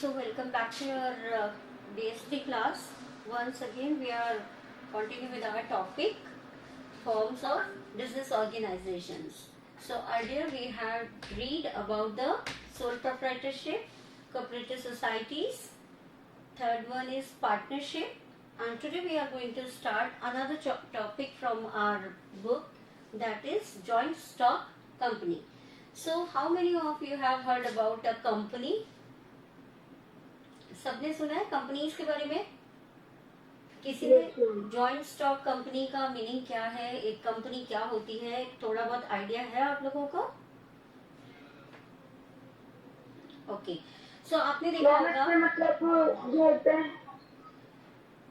So welcome back to your DST class. Once again we are continuing with our topic forms of business organizations. So earlier we had read about the sole proprietorship, cooperative societies, third one is partnership, and today we are going to start another topic from our book, that is joint stock company. So how many of you have heard about a company? सबने सुना है companies के बारे में? किसी ने joint stock company का meaning क्या है, एक कंपनी क्या होती है, थोड़ा बहुत आइडिया है आप लोगों को? ओके, सो आपने देखा होगा मतलब जो होते हैं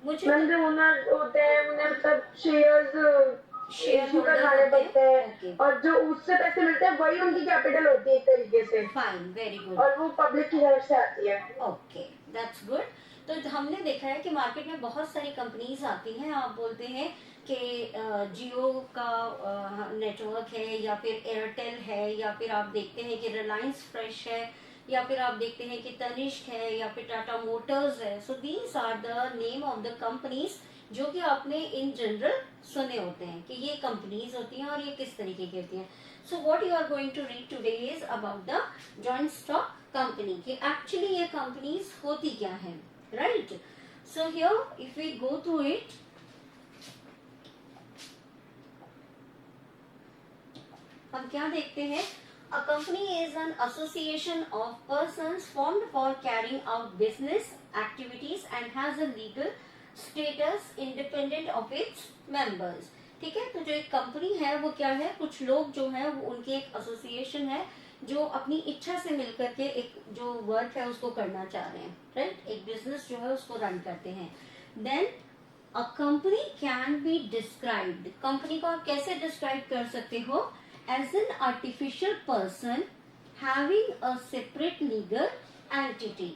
मुझे ओनर होते हैं, उन्हें मतलब शेयर करवाने पड़ते हैं और जो उससे पैसे मिलते हैं वही उनकी कैपिटल होती है एक तरीके से। Fine, very good. और वो पब्लिक की तरफ से आती है। Okay, that's good. तो हमने देखा है कि मार्केट में बहुत सारी कंपनीज आती हैं। आप बोलते हैं कि जियो का नेटवर्क है, या फिर एयरटेल है, या फिर आप देखते हैं कि रिलायंस फ्रेश है, या फिर आप देखते हैं कि तनिष्क है, या फिर टाटा मोटर्स है। So these are the name of the companies जो कि आपने इन जनरल सुने होते हैं कि ये कंपनीज होती हैं और ये किस तरीके की होती हैं। So what you are going to read today is about the joint stock company कि एक्चुअली ये कंपनीज होती क्या है, right? So here if we go through it, हम क्या देखते हैं? A company is an association of persons formed for carrying out business activities and has a legal status independent of its members. ठीक है, तो जो एक कंपनी है वो क्या है? कुछ लोग जो है वो उनकी एक एसोसिएशन है जो अपनी इच्छा से मिलकर के एक जो वर्क है उसको करना चाह रहे हैं, राइट? एक बिजनेस जो है उसको रन करते हैं। Then a company can be described, company को आप कैसे डिस्क्राइब कर सकते हो? As an artificial person having a separate legal entity.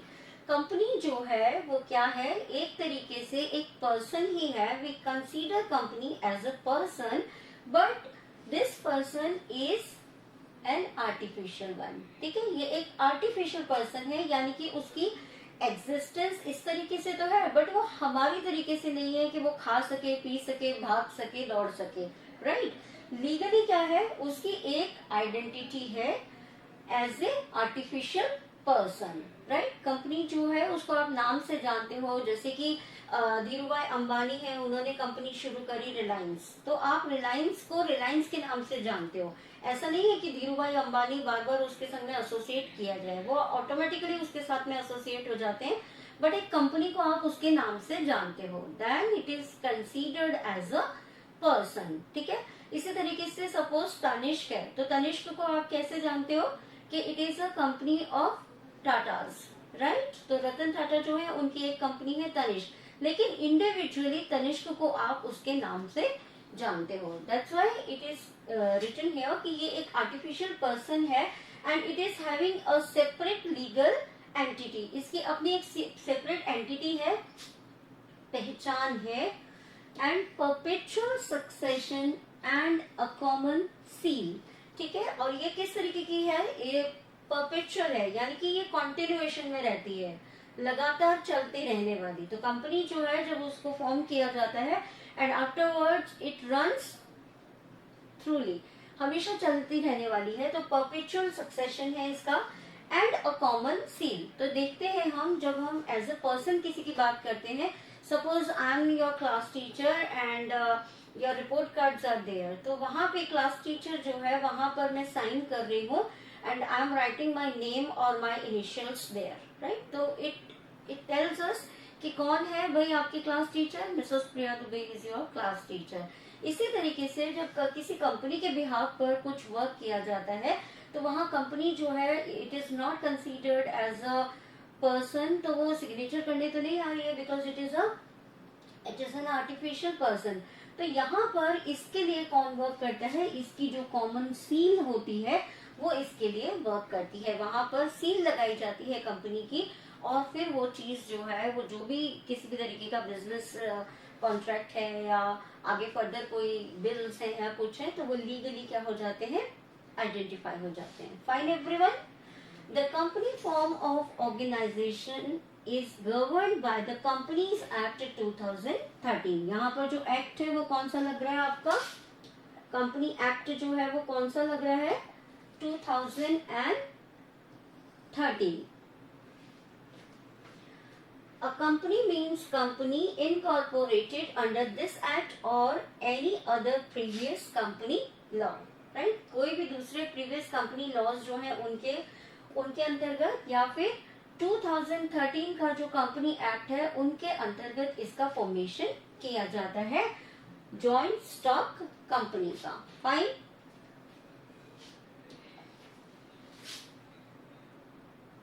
Company जो है वो क्या है? एक तरीके से एक पर्सन ही है। We consider company as a person, but this person is an artificial one. ठीक है, ये एक artificial person है, यानी कि उसकी एग्जिस्टेंस इस तरीके से तो है, बट वो हमारी तरीके से नहीं है कि वो खा सके, पी सके, भाग सके, दौड़ सके, राइट? लीगली क्या है? उसकी एक आइडेंटिटी है as a artificial person, right? Company जो है उसको आप नाम से जानते हो, जैसे कि धीरूभाई अंबानी है, उन्होंने कंपनी शुरू करी रिलायंस, तो आप रिलायंस को रिलायंस के नाम से जानते हो। ऐसा नहीं है कि धीरूभाई अंबानी बार बार उसके संग में एसोसिएट किया जाए, वो ऑटोमेटिकली उसके साथ में एसोसिएट हो जाते हैं, बट एक कंपनी को आप उसके नाम से जानते हो, then it is considered as a person. ठीक है, इसी तरीके से सपोज तनिष्क है, तो तनिष्क को आप कैसे जानते हो? कि it is a company of Tatas, right? तो रतन टाटा जो है उनकी एक कंपनी है तनिष्क, लेकिन इंडिविजुअली तनिष्क को आप उसके नाम से जानते हो। That's why it is written here कि ये एक आर्टिफिशियल पर्सन है and it is having a separate legal entity, इसकी अपनी एक सेपरेट एंटिटी है, पहचान है, and perpetual succession and a common seal. ठीक है, और ये किस तरीके की है? ये परपेचुअल है, यानी कि ये कॉन्टिन्यूएशन में रहती है, लगातार चलते रहने वाली। तो कंपनी जो है जब उसको फॉर्म किया जाता है एंड आफ्टरवर्ड्स इट रन्स थ्रूली, हमेशा चलती रहने वाली है, तो परपेचुअल सक्सेशन है इसका, एंड अ कॉमन सील। तो देखते हैं हम, जब हम एज अ पर्सन किसी की बात करते हैं, suppose I am your class teacher and your report cards are there, तो वहां पे क्लास टीचर जो है वहां पर मैं साइन कर रही हूँ and I am writing my name और माई इनिशियल्स देयर, राइट? तो इट टेल्स अस कि कौन है भाई आपकी class teacher, Mrs Priya Dubey is your class teacher. इसी तरीके से जब किसी कंपनी के बिहाफ पर कुछ वर्क किया जाता है तो वहाँ कंपनी जो है it is not considered as a person, तो वो सिग्नेचर करने तो नहीं आ रही है, because it is an artificial person. तो यहाँ पर इसके लिए कौन वर्क करता है? इसकी जो कॉमन सील होती है वो इसके लिए वर्क करती है, वहां पर सील लगाई जाती है कंपनी की, और फिर वो चीज जो है वो जो भी किसी भी तरीके का बिजनेस कॉन्ट्रैक्ट है या आगे फर्दर कोई बिल्स है या कुछ है, तो वो लीगली क्या हो जाते हैं? आइडेंटिफाई हो जाते हैं। Fine everyone, the company form of organization is governed by the companies act 2013। यहाँ पर जो एक्ट है वो कौन सा लग रहा है आपका? कंपनी एक्ट जो है वो कौन सा लग रहा है? 2013। A company means company incorporated under this act or any other previous company law, right? कोई भी दूसरे previous company laws जो हैं उनके अंतर्गत या फिर 2013 का जो कंपनी एक्ट है उनके अंतर्गत इसका फॉर्मेशन किया जाता है जॉइंट स्टॉक कंपनी का। Fine.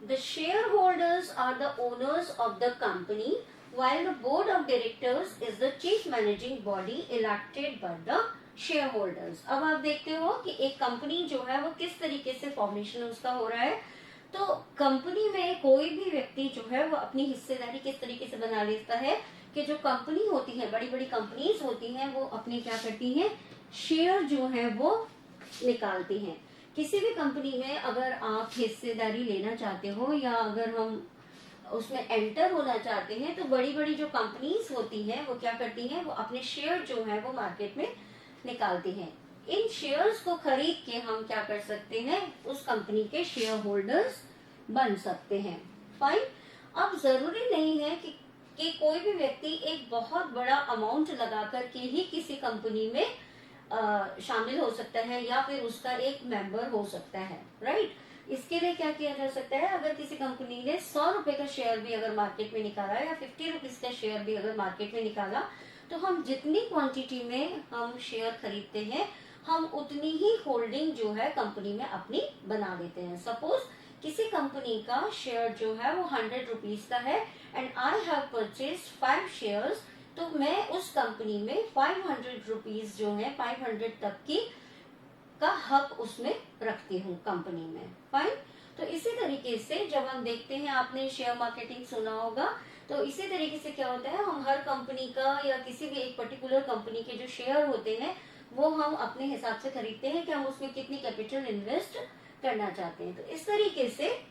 The shareholders are the owners of the company, while the board of directors is the chief managing body elected by the shareholders। अब आप देखते हो कि एक कंपनी जो है वो किस तरीके से फॉर्मेशन उसका हो रहा है। तो कंपनी में कोई भी व्यक्ति जो है वो अपनी हिस्सेदारी किस तरीके से बना लेता है कि जो कंपनी होती है, बड़ी बड़ी कंपनीज होती हैं, वो अपने क्या करती हैं, शेयर जो है वो निकालती हैं। किसी भी कंपनी में अगर आप हिस्सेदारी लेना चाहते हो या अगर हम उसमें एंटर होना चाहते हैं तो बड़ी बड़ी जो कंपनीज होती हैं वो क्या करती हैं, वो अपने शेयर जो है वो मार्केट में निकालती हैं। इन शेयर्स को खरीद के हम क्या कर सकते हैं, उस कंपनी के शेयर होल्डर्स बन सकते हैं। फाइन। अब जरूरी नहीं है कि कोई भी व्यक्ति एक बहुत बड़ा अमाउंट लगा करके ही किसी कंपनी में शामिल हो सकता है या फिर उसका एक मेंबर हो सकता है, राइट। इसके लिए क्या किया जा सकता है, अगर किसी कंपनी ने 100 रुपए का शेयर भी अगर मार्केट में निकाला या 50 रुपीज का शेयर भी अगर मार्केट में निकाला तो हम जितनी क्वांटिटी में हम शेयर खरीदते हैं हम उतनी ही होल्डिंग जो है कंपनी में अपनी बना लेते हैं। सपोज किसी कंपनी का शेयर जो है वो 100 रुपीज का है and I have purchase 5 shares, तो मैं उस कंपनी में 500 रुपीज जो है 500 तक की का हक उसमें रखती हूँ कंपनी में। फाइन। तो इसी तरीके से जब हम देखते हैं, आपने शेयर मार्केटिंग सुना होगा, तो इसी तरीके से क्या होता है, हम हर कंपनी का या किसी भी एक पर्टिकुलर कंपनी के जो शेयर होते हैं वो हम अपने हिसाब से खरीदते हैं कि हम उसमें कितनी कैपिटल इन्वेस्ट करना चाहते हैं। तो इस तरीके से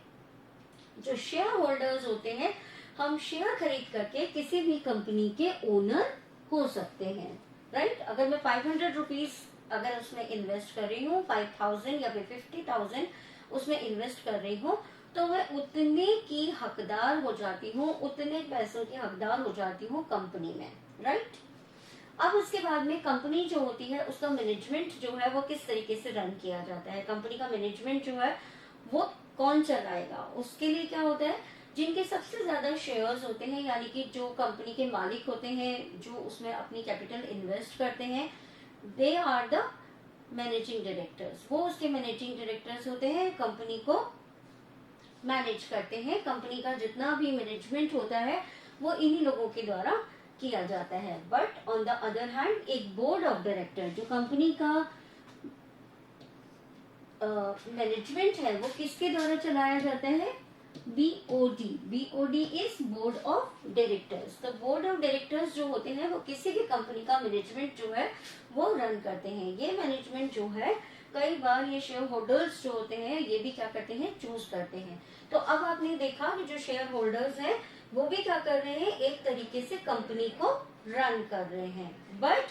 जो शेयर होल्डर्स होते हैं, हम शेयर खरीद करके किसी भी कंपनी के ओनर हो सकते हैं, राइट। अगर मैं 500 रुपीज अगर उसमें इन्वेस्ट कर रही हूँ, 5000 या फिर 50,000 उसमें इन्वेस्ट कर रही हूँ, तो मैं उतने की हकदार हो जाती हूँ, उतने पैसों की हकदार हो जाती हूँ कंपनी में, राइट। अब उसके बाद में कंपनी जो होती है उसका मैनेजमेंट जो है वो किस तरीके से रन किया जाता है, कंपनी का मैनेजमेंट जो है वो कौन चलाएगा। उसके लिए क्या होता है, जिनके सबसे ज्यादा शेयर्स होते हैं, यानी कि जो कंपनी के मालिक होते हैं, जो उसमें अपनी कैपिटल इन्वेस्ट करते हैं, they are the managing directors. वो उसके मैनेजिंग डायरेक्टर्स होते हैं, कंपनी को मैनेज करते हैं। कंपनी का जितना भी मैनेजमेंट होता है वो इन्हीं लोगों के द्वारा किया जाता है। But on the other hand एक बोर्ड ऑफ डायरेक्टर, जो कंपनी का मैनेजमेंट है वो किसके द्वारा चलाया जाता है, BOD। BOD is board of directors. तो बोर्ड ऑफ डायरेक्टर्स जो होते हैं वो किसी भी कंपनी का मैनेजमेंट जो है वो रन करते हैं। ये मैनेजमेंट जो है कई बार ये शेयर होल्डर्स जो होते हैं ये भी क्या करते हैं, चूज करते हैं। तो अब आपने देखा कि जो शेयर होल्डर्स हैं वो भी क्या कर रहे हैं, एक तरीके से कंपनी को रन कर रहे हैं, बट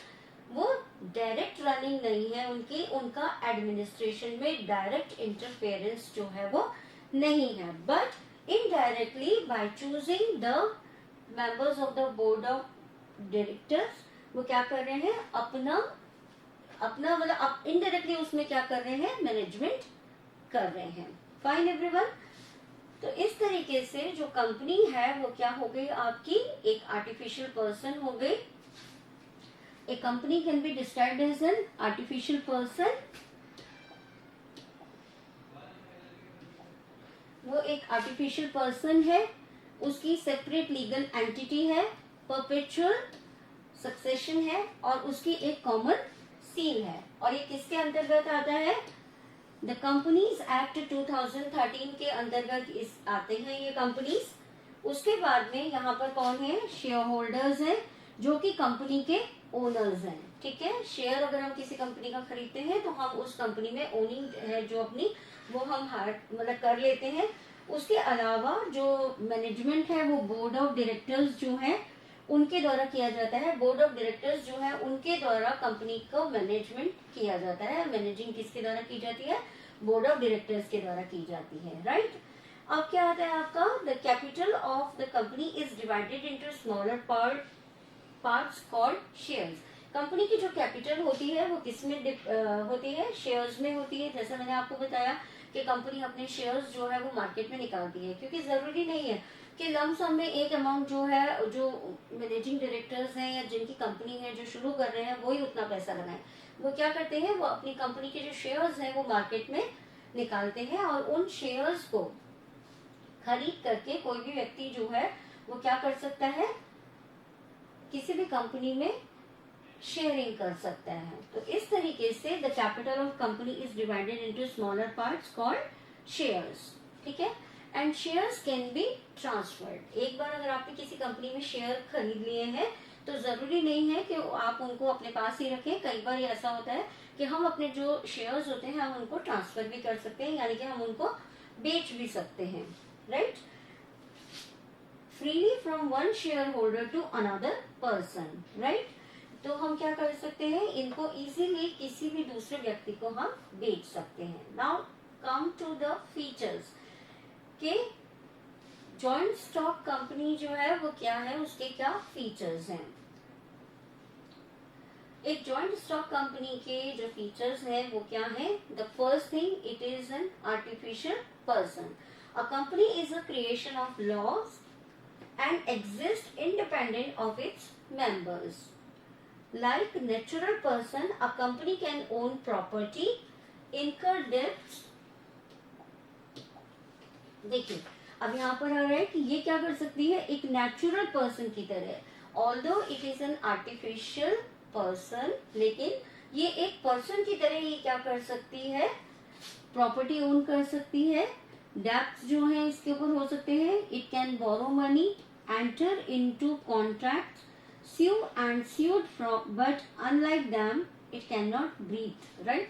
वो डायरेक्ट रनिंग नहीं है उनकी, उनका एडमिनिस्ट्रेशन में डायरेक्ट इंटरफेरेंस जो है वो नहीं है, but indirectly by choosing the members of the board of directors वो क्या कर रहे हैं, अपना मतलब इनडायरेक्टली उसमें क्या कर रहे हैं, मैनेजमेंट कर रहे हैं। Fine everyone. तो इस तरीके से जो कंपनी है वो क्या हो गई आपकी, एक आर्टिफिशियल पर्सन हो गई। A company can be described as an artificial person. वो एक आर्टिफिशियल पर्सन है, उसकी सेपरेट लीगल एंटिटी है, परपेचुअल सक्सेशन है और उसकी एक कॉमन सील है। और ये किसके अंतर्गत आता है, द कंपनीज एक्ट 2013 के अंतर्गत इस आते हैं ये कंपनीज। उसके बाद में यहाँ पर कौन है, शेयर होल्डर्स हैं जो कि कंपनी के ओनर्स हैं, ठीक है। शेयर अगर हम किसी कंपनी का खरीदते हैं तो हम उस कंपनी में ओनिंग है जो अपनी वो हम मतलब कर लेते हैं। उसके अलावा जो मैनेजमेंट है वो बोर्ड ऑफ डायरेक्टर्स जो है उनके द्वारा किया जाता है। बोर्ड ऑफ डायरेक्टर्स जो है उनके द्वारा कंपनी को मैनेजमेंट किया जाता है। मैनेजिंग किसके द्वारा की जाती है? बोर्ड ऑफ डायरेक्टर्स के द्वारा की जाती है, राइट। अब क्या आता है आपका? The capital of the company is divided into smaller parts called shares. Company की जो कैपिटल होती है वो किसमें होती है? शेयर्स में होती है। जैसा मैंने आपको बताया कि कंपनी अपने शेयर्स जो है वो मार्केट में निकालती है, क्योंकि जरूरी नहीं है कि लमसम में एक अमाउंट जो है, जो मैनेजिंग डायरेक्टर्स हैं या जिनकी कंपनी है जो शुरू कर रहे हैं वो ही उतना पैसा लगाएं। वो क्या करते हैं? वो अपनी कंपनी के जो शेयर्स हैं वो मार्केट में निकालते हैं और उन शेयर्स को खरीद करके कोई भी व्यक्ति जो है वो क्या कर सकता है? किसी भी कंपनी में शेयरिंग कर सकता है। तो इस तरीके से the capital of company is divided into smaller parts called shares, ठीक है। And shares can be transferred. एक बार अगर आपने किसी कंपनी में शेयर खरीद लिए हैं तो जरूरी नहीं है कि आप उनको अपने पास ही रखें। कई बार ऐसा होता है कि हम अपने जो शेयर्स होते हैं हम उनको ट्रांसफर भी कर सकते हैं, यानी कि हम उनको बेच भी सकते हैं, right. Freely from one shareholder to another person, right. तो हम क्या कर सकते हैं? इनको इजीली किसी भी दूसरे व्यक्ति को हम बेच सकते हैं। Now come to the features के जॉइंट स्टॉक कंपनी जो है वो क्या है, उसके क्या फीचर्स हैं। एक जॉइंट स्टॉक कंपनी के जो फीचर्स हैं वो क्या है? The first thing, it is an artificial person. A company is a creation of laws and exist independent of its members. Like natural person, a company can own property, incur debts. देखिए अब यहाँ पर आ रहा है कि ये क्या कर सकती है? एक नेचुरल पर्सन की तरह, although it is an artificial person, लेकिन ये एक पर्सन की तरह ये क्या कर सकती है? प्रॉपर्टी ओन कर सकती है। डेब्ट्स जो है इसके ऊपर हो सकते हैं। It can borrow money, enter into contracts, sue and sued from, but unlike them it cannot breathe, right।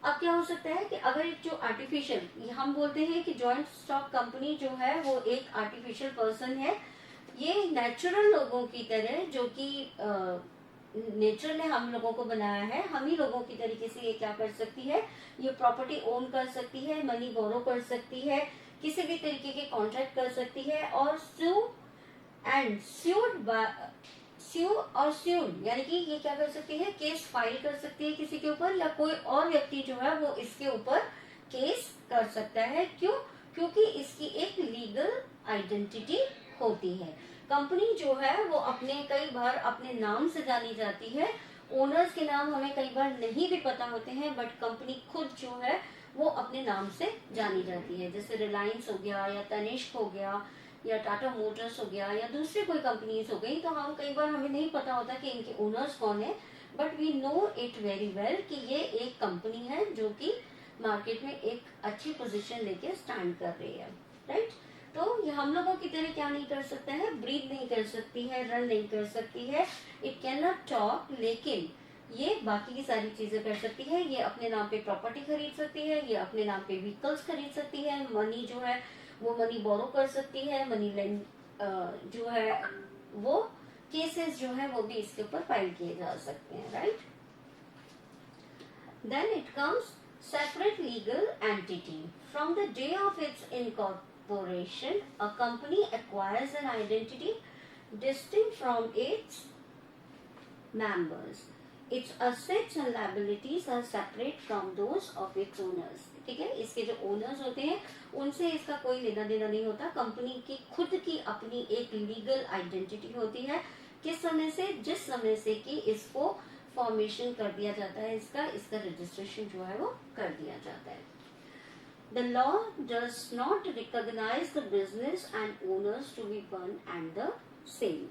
अब क्या हो सकता है कि अगर एक जो आर्टिफिशियल, हम बोलते हैं कि जॉइंट स्टॉक कंपनी जो है वो एक आर्टिफिशियल पर्सन है। ये नेचुरल लोगों की तरह, जो कि नेचर ने हम लोगों को बनाया है, हम ही लोगों की तरीके से ये क्या कर सकती है? ये प्रॉपर्टी ओन कर सकती है, मनी बोरो कर सकती है, किसी भी तरीके के कॉन्ट्रैक्ट कर सकती है, और एंड स्यूड यानी कि ये क्या कर सकती है? केस फाइल कर सकती है किसी के ऊपर, या कोई और व्यक्ति जो है वो इसके ऊपर केस कर सकता है। क्यों? क्योंकि इसकी एक लीगल आइडेंटिटी होती है। कंपनी जो है वो अपने कई बार अपने नाम से जानी जाती है। ओनर्स के नाम हमें कई बार नहीं भी पता होते हैं, बट कंपनी खुद जो है वो अपने नाम से जानी जाती है। जैसे रिलायंस हो गया, या तनिष्क हो गया, या टाटा मोटर्स हो गया, या दूसरी कोई कंपनीज हो गई, तो हम कई बार हमें नहीं पता होता कि इनके ओनर्स कौन है, but we know it very well कि ये एक कंपनी है जो कि मार्केट में एक अच्छी पोजीशन लेके स्टैंड कर रही है, राइट। तो ये हम लोगों की तरह क्या नहीं कर सकता है? ब्रीथ नहीं कर सकती है, रन नहीं कर सकती है, इट कैन नॉट टॉक, लेकिन ये बाकी की सारी चीजें कर सकती है। ये अपने नाम पे प्रॉपर्टी खरीद सकती है, ये अपने नाम पे व्हीकल्स खरीद सकती है, मनी जो है वो मनी बोरो कर सकती है, मनी लेंड जो है वो केसेस जो है वो भी इसके ऊपर फाइल किए जा सकते हैं, right. Then it comes separate legal entity. From the day of its incorporation a company acquires an identity distinct from its members. Its assets and liabilities are separate from those of its owners. ठीक है, इसके जो owners होते हैं उनसे इसका कोई लेना देना नहीं होता। कंपनी की खुद की अपनी एक लीगल आइडेंटिटी होती है। किस समय से? जिस समय से कि इसको फॉर्मेशन कर दिया जाता है, इसका रजिस्ट्रेशन जो है वो कर दिया जाता है। The law does not recognize the business and owners to be one and the same.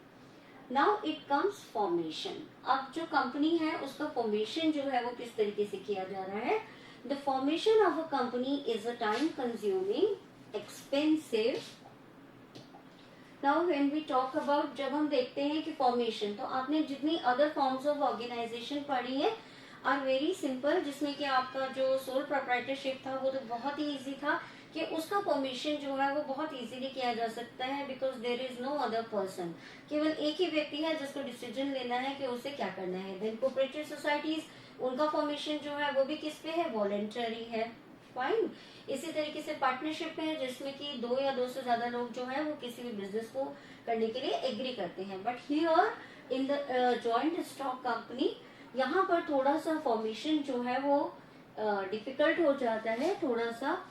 Now it comes formation. अब जो कंपनी है उसका फॉर्मेशन जो है वो किस तरीके से किया जा रहा है? The formation of a company is a time consuming, expensive. Now when we talk about, जब हम देखते हैं कि फॉर्मेशन, तो आपने जितनी अदर फॉर्म्स ऑफ ऑर्गेनाइजेशन पढ़ी है, आर वेरी सिंपल, जिसमें कि आपका जो सोल प्रोप्राइटरशिप था वो तो बहुत ही इजी था कि उसका परमिशन जो है वो बहुत इजीली किया जा सकता है, because there is no other person, केवल एक ही व्यक्ति है जिसको डिसीजन लेना है कि उसे क्या करना है। देन कोऑपरेटिव सोसाइटीज, उनका फॉर्मेशन जो है वो भी किस पे है, वॉलेंटरी है, फाइन। इसी तरीके से पार्टनरशिप है जिसमें कि 2 या 2 से ज्यादा लोग जो है वो किसी भी बिजनेस को करने के लिए एग्री करते हैं। But here in the joint stock company, यहाँ पर थोड़ा सा फॉर्मेशन जो है वो डिफिकल्ट हो जाता है, थोड़ा सा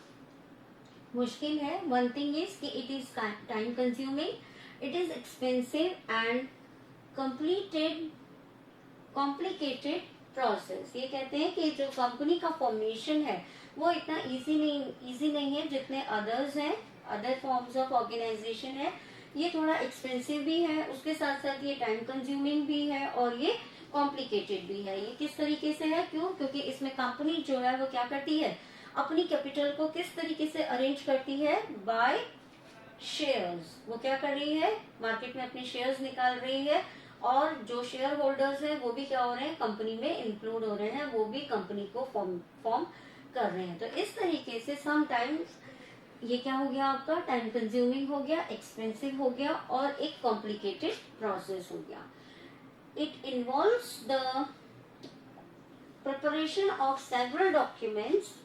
मुश्किल है। वन थिंग इज कि it is time consuming, it is expensive and complicated process. ये कहते हैं कि जो कंपनी का फॉर्मेशन है वो इतना इजी नहीं है जितने अदर्स हैं, अदर फॉर्म्स ऑफ ऑर्गेनाइजेशन है। ये थोड़ा एक्सपेंसिव भी है, उसके साथ साथ ये टाइम कंज्यूमिंग भी है और ये कॉम्प्लिकेटेड भी है। ये किस तरीके से है, क्यों? क्योंकि इसमें कंपनी जो है वो क्या करती है, अपनी कैपिटल को किस तरीके से अरेंज करती है, बाय शेयर्स। वो क्या कर रही है, मार्केट में अपने शेयर्स निकाल रही है और जो शेयर होल्डर्स है वो भी क्या हो रहे हैं, कंपनी में इंक्लूड हो रहे हैं, वो भी कंपनी को फॉर्म कर रहे हैं। तो इस तरीके से समटाइम्स ये क्या हो गया, आपका टाइम कंज्यूमिंग हो गया, एक्सपेंसिव हो गया और एक कॉम्प्लिकेटेड प्रोसेस हो गया। It involves the preparation of several documents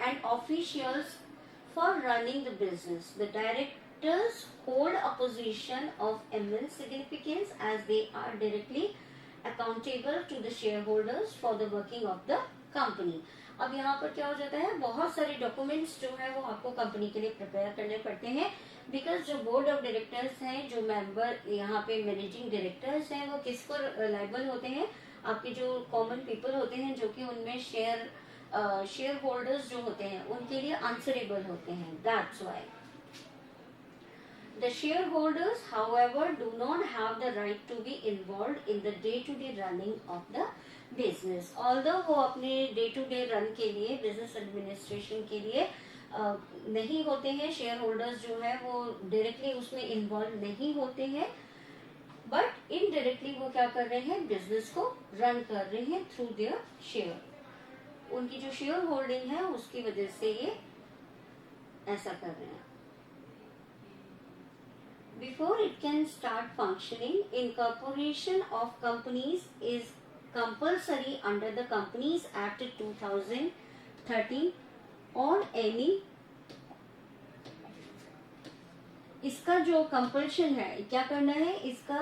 and officials for running the business. The directors hold a position of immense significance as they are directly accountable to the shareholders for the working of the company. अब यहाँ पर क्या हो जाता है, बहुत सारे documents जो है वो आपको कंपनी के लिए प्रिपेयर करने पड़ते हैं, बिकॉज जो बोर्ड ऑफ डायरेक्टर्स हैं, जो मेंबर यहाँ पे मैनेजिंग डायरेक्टर्स हैं, वो किसको लायबल होते हैं, आपके जो कॉमन पीपल होते हैं जो कि उनमें शेयर होल्डर्स जो होते हैं उनके लिए आंसरेबल होते हैं। That's why the share holders however do not have the right to be involved in the day to day running of the business. Although वो अपने डे टू डे रन के लिए, बिजनेस एडमिनिस्ट्रेशन के लिए नहीं होते हैं, शेयर होल्डर्स जो है वो डायरेक्टली उसमें इन्वॉल्व नहीं होते हैं, बट इनडायरेक्टली वो क्या कर रहे हैं, बिजनेस को रन कर रहे हैं थ्रू देयर शेयर। उनकी जो शेयर होल्डिंग है उसकी वजह से ये ऐसा कर रहे हैं। Before it can start functioning, incorporation of companies is compulsory under the Companies Act 2013 or any। इसका जो कंपल्शन है, क्या करना है इसका,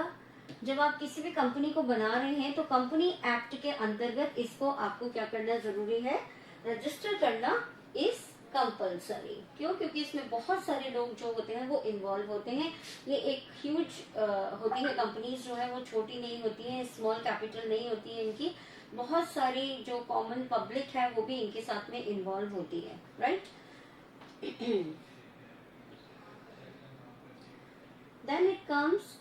जब आप किसी भी कंपनी को बना रहे हैं तो कंपनी एक्ट के अंतर्गत इसको आपको क्या करना जरूरी है, रजिस्टर करना इज कंपल्सरी। क्यों? क्योंकि इसमें बहुत सारे लोग जो होते हैं वो इन्वॉल्व होते हैं। ये एक ह्यूज होती है, कंपनीज जो है वो छोटी नहीं होती है, स्मॉल कैपिटल नहीं होती है इनकी, बहुत सारी जो कॉमन पब्लिक है वो भी इनके साथ में इन्वॉल्व होती है, right. Then it comes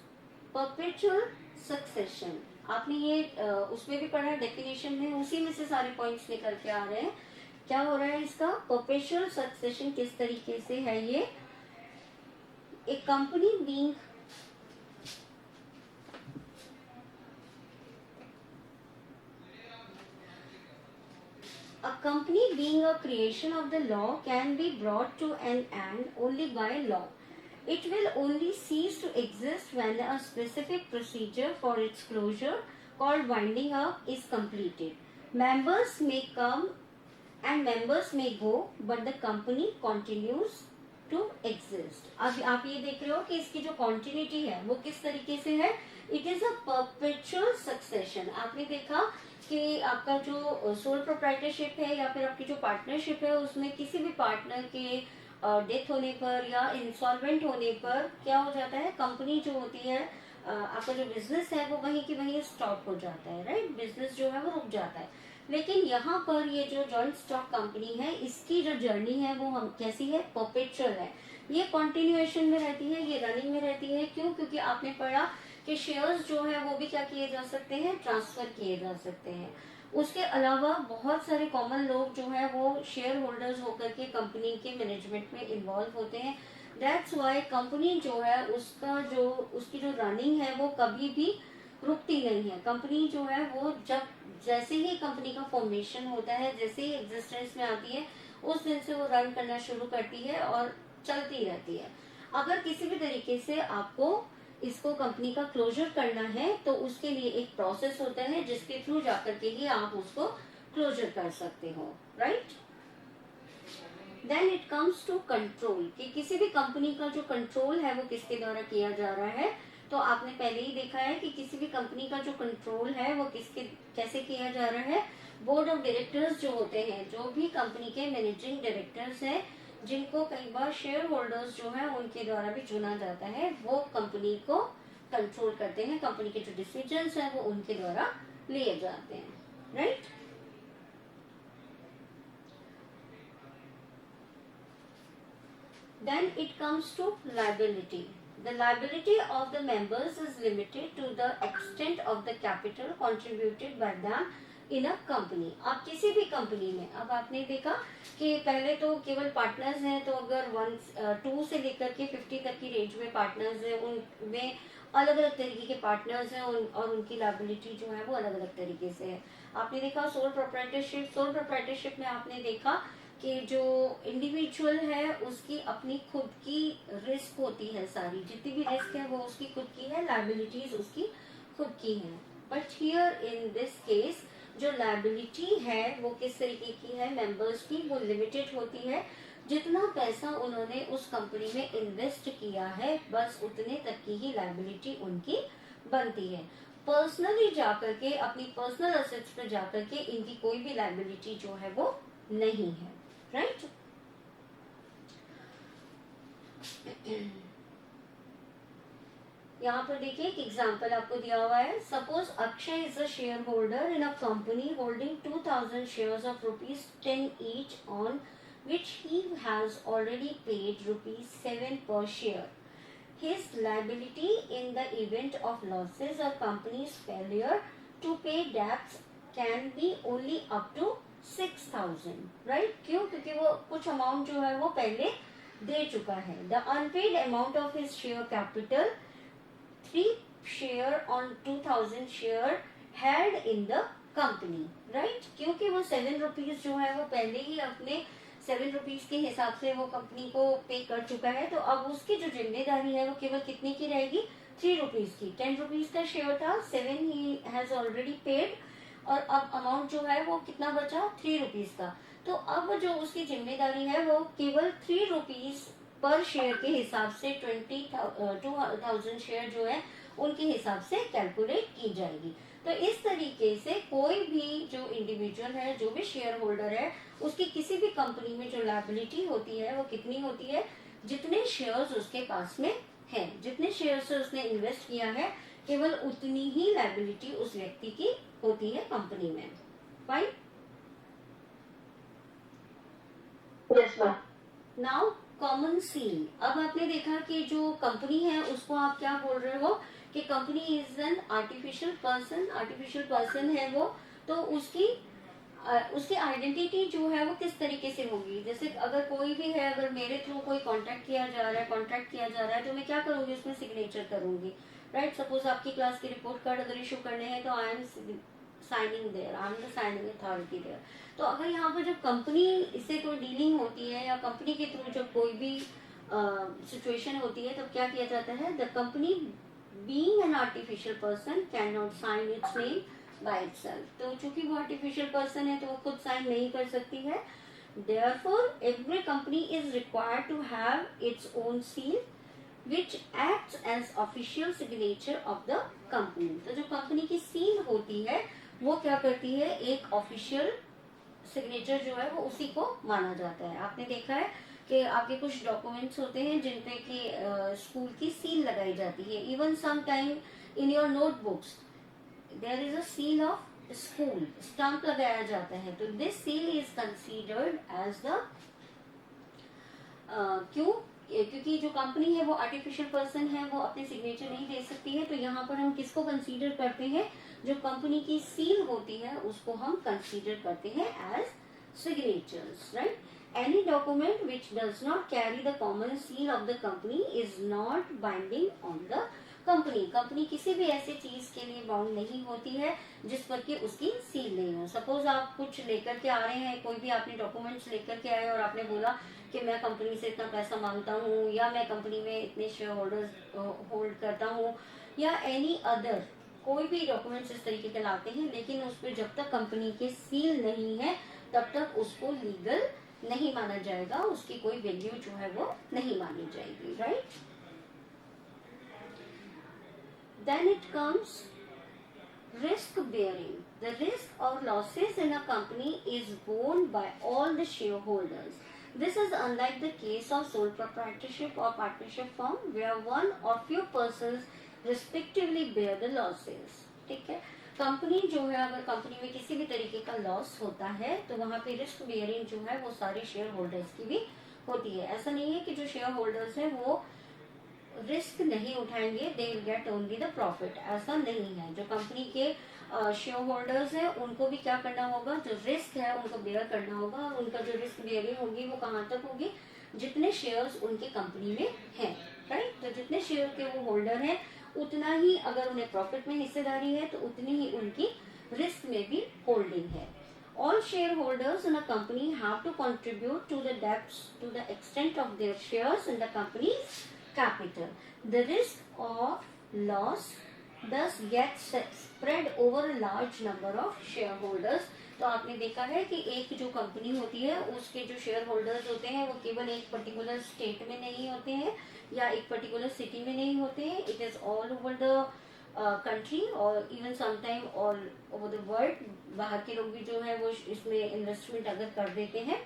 perpetual succession. आपने ये उसमें भी पढ़ा, डेफिनेशन में उसी में से सारे पॉइंट्स निकल के आ रहे हैं। क्या हो रहा है इसका, परपेचुअल सक्सेशन किस तरीके से है, ये एक company being a company being a creation of the law can be brought to an end only by law. It will only cease to exist when a specific procedure for its closure called winding up is completed. Members may come and members may go, but the company continues to exist. अब आप ये देख रहे हो कि इसकी जो continuity है वो किस तरीके से है, it is a perpetual succession। आपने देखा कि आपका जो सोल प्रोप्राइटरशिप है या फिर आपकी जो पार्टनरशिप है उसमें किसी भी पार्टनर के डेथ होने पर या इंसॉल्वेंट होने पर क्या हो जाता है, कंपनी जो होती है, आपका जो बिजनेस है वो वहीं की वहीं स्टॉप हो जाता है, राइट, बिजनेस जो है वो रुक जाता है। लेकिन यहाँ पर ये जो जॉइंट स्टॉक कंपनी है इसकी जो जर्नी है वो हम कैसी है, परपेचुअल है, ये कंटिन्यूएशन में रहती है, ये रनिंग में रहती है। क्यों? क्योंकि आपने पढ़ा कि शेयर्स जो है वो भी क्या किए जा सकते हैं, ट्रांसफर किए जा सकते हैं। उसके अलावा बहुत सारे कॉमन लोग जो है वो शेयर होल्डर्स होकर के कंपनी के मैनेजमेंट में इन्वॉल्व होते हैं। दैट्स वाई कंपनी जो है उसकी जो रनिंग है वो कभी भी रुकती नहीं है। कंपनी जो है वो जब जैसे ही कंपनी का फॉर्मेशन होता है, जैसे ही एग्जिस्टेंस में आती है, उस दिन से वो रन करना शुरू करती है और चलती रहती है। अगर किसी भी तरीके से आपको इसको कंपनी का क्लोजर करना है तो उसके लिए एक प्रोसेस होता है जिसके थ्रू जाकर के ही आप उसको क्लोजर कर सकते हो, right. Then it comes to control, कि किसी भी कंपनी का जो कंट्रोल है वो किसके द्वारा किया जा रहा है। तो आपने पहले ही देखा है कि किसी भी कंपनी का जो कंट्रोल है वो किसके कैसे किया जा रहा है। बोर्ड ऑफ डायरेक्टर्स जो होते हैं, जो भी कंपनी के मैनेजिंग डायरेक्टर्स हैं, जिनको कई बार शेयर होल्डर्स जो है उनके द्वारा भी चुना जाता है, वो कंपनी को कंट्रोल करते हैं। कंपनी के जो डिसीजंस है वो उनके द्वारा लिए जाते हैं, right. Then it comes to liability. The liability of the members is limited to the extent of the capital contributed by them in a company. आप किसी भी कंपनी में, अब आपने देखा कि पहले तो केवल पार्टनर्स हैं, तो अगर 2 से लेकर के 50 तक की रेंज में पार्टनर्स हैं, उनमें अलग अलग तरीके के पार्टनर्स हैं और उनकी लायबिलिटी जो है वो अलग अलग तरीके से है। आपने देखा सोल प्रोप्राइटरशिप में आपने देखा कि जो इंडिविजुअल है उसकी अपनी खुद की रिस्क होती है, सारी जितनी भी रिस्क है वो उसकी खुद की है, लायबिलिटीज उसकी खुद की है। But here in this case जो लायबिलिटी है वो किस तरीके की है, मेंबर्स की, वो लिमिटेड होती है। जितना पैसा उन्होंने उस कंपनी में इन्वेस्ट किया है बस उतने तक की ही लायबिलिटी उनकी बनती है। पर्सनली जाकर के, अपनी पर्सनल असेट्स पर जाकर के इनकी कोई भी लायबिलिटी जो है वो नहीं है, राइट। यहाँ पर देखिए एक एग्जांपल आपको दिया हुआ है। Suppose Akshay is a share holder in a company holding 2000 shares of ₹10 each on which he has already paid ₹7 per share. His liability in the event of losses or company's failure to pay debts can be only up to 6,000, right? क्यों? क्योंकि वो कुछ amount जो है वो पहले दे चुका है। The unpaid amount of his share capital 3 share on 2000 share held in the company, right? क्योंकि वो 7 रुपीज जो है वो पहले ही अपने 7 रुपीज के हिसाब से वो कंपनी को पे कर चुका है, तो अब उसकी जो जिम्मेदारी है वो केवल कितने की रहेगी, 3 रुपीज की। 10 रुपीज का शेयर था, 7 ही हैज ऑलरेडी पेड, और अब अमाउंट जो है वो कितना बचा, 3 रुपीज का। तो अब जो उसकी जिम्मेदारी है वो केवल 3 रुपीज पर शेयर के हिसाब से 2000 शेयर जो है उनके हिसाब से कैलकुलेट की जाएगी। तो इस तरीके से कोई भी जो इंडिविजुअल है, जो भी शेयर होल्डर है, उसकी किसी भी कंपनी में जो लायबिलिटी होती है वो कितनी होती है, जितने शेयर्स उसके पास में है, जितने शेयर्स से उसने इन्वेस्ट किया है, केवल उतनी ही लायबिलिटी उस व्यक्ति की होती है कंपनी में। Fine. Yes ma'am. Now common seal. अब आपने देखा कि जो कंपनी है उसको आप क्या बोल रहे हो कि company is an artificial person है वो, तो उसकी आइडेंटिटी जो है वो किस तरीके से होगी। जैसे अगर कोई भी है, अगर मेरे थ्रू कोई कॉन्ट्रैक्ट किया जा रहा है तो मैं क्या करूंगी, उसमें सिग्नेचर करूंगी, राइट। सपोज आपकी क्लास की रिपोर्ट कार्ड अगर इशू करने हैं तो I am signing there, I am the signing authority there. तो अगर यहाँ पर जब कंपनी इससे कोई डीलिंग होती है या कंपनी के थ्रू जब कोई भी सिचुएशन होती है, तो क्या किया जाता है, the company being an artificial person can not sign its name by itself. तो चूंकि वो आर्टिफिशियल पर्सन है तो वो खुद साइन नहीं कर सकती है। Therefore, every company is required to have its own seal, which acts as official signature of the company. तो जो कंपनी की सील होती है वो क्या करती है, एक ऑफिशियल सिग्नेचर जो है वो उसी को माना जाता है। आपने देखा है कि आपके कुछ डॉक्यूमेंट्स होते हैं जिनपे कि स्कूल की सील लगाई जाती है। Even some time in your notebooks there is a seal of school, stamp लगाया जाता है। तो this seal is considered as the क्यों, क्योंकि जो कंपनी है वो आर्टिफिशियल पर्सन है, वो अपने सिग्नेचर नहीं दे सकती है। तो यहाँ पर हम किसको कंसीडर करते हैं, जो कंपनी की सील होती है उसको हम कंसीडर करते हैं as signatures, right. Any document which does not carry the common seal of the company is not binding on the company किसी भी ऐसी चीज के लिए बाउंड नहीं होती है जिस पर कि उसकी सील नहीं हो। सपोज आप कुछ लेकर के आ रहे हैं, कोई भी आपने डॉक्यूमेंट्स लेकर के आए और आपने बोला कि मैं कंपनी से इतना पैसा मांगता हूँ, या मैं कंपनी में इतने शेयर होल्डर्स होल्ड करता हूँ, या एनी अदर कोई भी डॉक्यूमेंट्स इस तरीके के लाते हैं, लेकिन उस पर जब तक कंपनी के सील नहीं है तब तक उसको लीगल नहीं माना जाएगा, उसकी कोई वैल्यू जो है वो नहीं मानी जाएगी, right. Then it comes risk bearing. The risk or losses in a company is borne by all the shareholders. This is unlike the case of sole proprietorship or partnership firm where one or few persons respectively bear the losses. ठीक है, company जो है, अगर company में किसी भी तरीके का लॉस होता है तो वहां पे रिस्क बेयरिंग जो है वो सारे शेयर होल्डर्स की भी होती है। ऐसा नहीं है कि जो शेयर होल्डर्स है वो रिस्क नहीं उठाएंगे, they will get only the profit, ऐसा नहीं है। जो कंपनी के शेयर होल्डर्स हैं उनको भी क्या करना होगा, जो रिस्क है उनको बेयर करना होगा। और उनका जो रिस्क बेयरिंग होगी वो कहाँ तक होगी, जितने शेयर्स उनकी कंपनी में हैं, राइट। तो जितने शेयर के वो होल्डर हैं उतना ही, अगर उन्हें प्रॉफिट में हिस्सेदारी है तो उतनी ही उनकी रिस्क में भी होल्डिंग है। All shareholders in a company have to contribute to the debts to the extent of their shares in the company's capital. The risk of loss thus gets spread over a large number of shareholders. तो आपने देखा है कि एक जो company होती है उसके जो शेयर होल्डर्स होते हैं वो केवल एक पर्टिकुलर स्टेट में नहीं होते हैं या एक पर्टिकुलर सिटी में नहीं होते हैं, it is all over the country और even sometime all over the world. बाहर के लोग भी जो है वो इसमें इन्वेस्टमेंट अगर कर देते हैं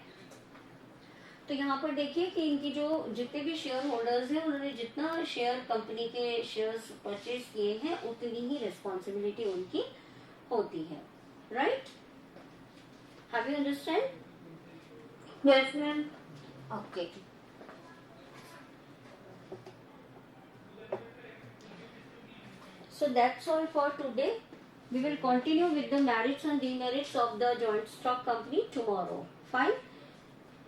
तो यहाँ पर देखिए कि इनकी जो जितने भी शेयर होल्डर्स हैं उन्होंने जितना शेयर कंपनी के शेयर्स परचेज किए हैं उतनी ही रिस्पॉन्सिबिलिटी उनकी होती है, right. Have you understand? Yes ma'am. Okay, so that's all for today. We will continue with the merits and demerits of the joint stock company tomorrow. Fine.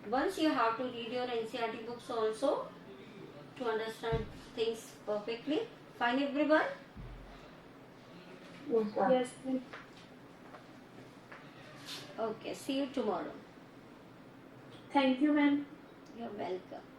Once you have to read your NCERT books also to understand things perfectly. Fine, everyone? Yes ma'am. Okay, see you tomorrow. Thank you ma'am. You're welcome.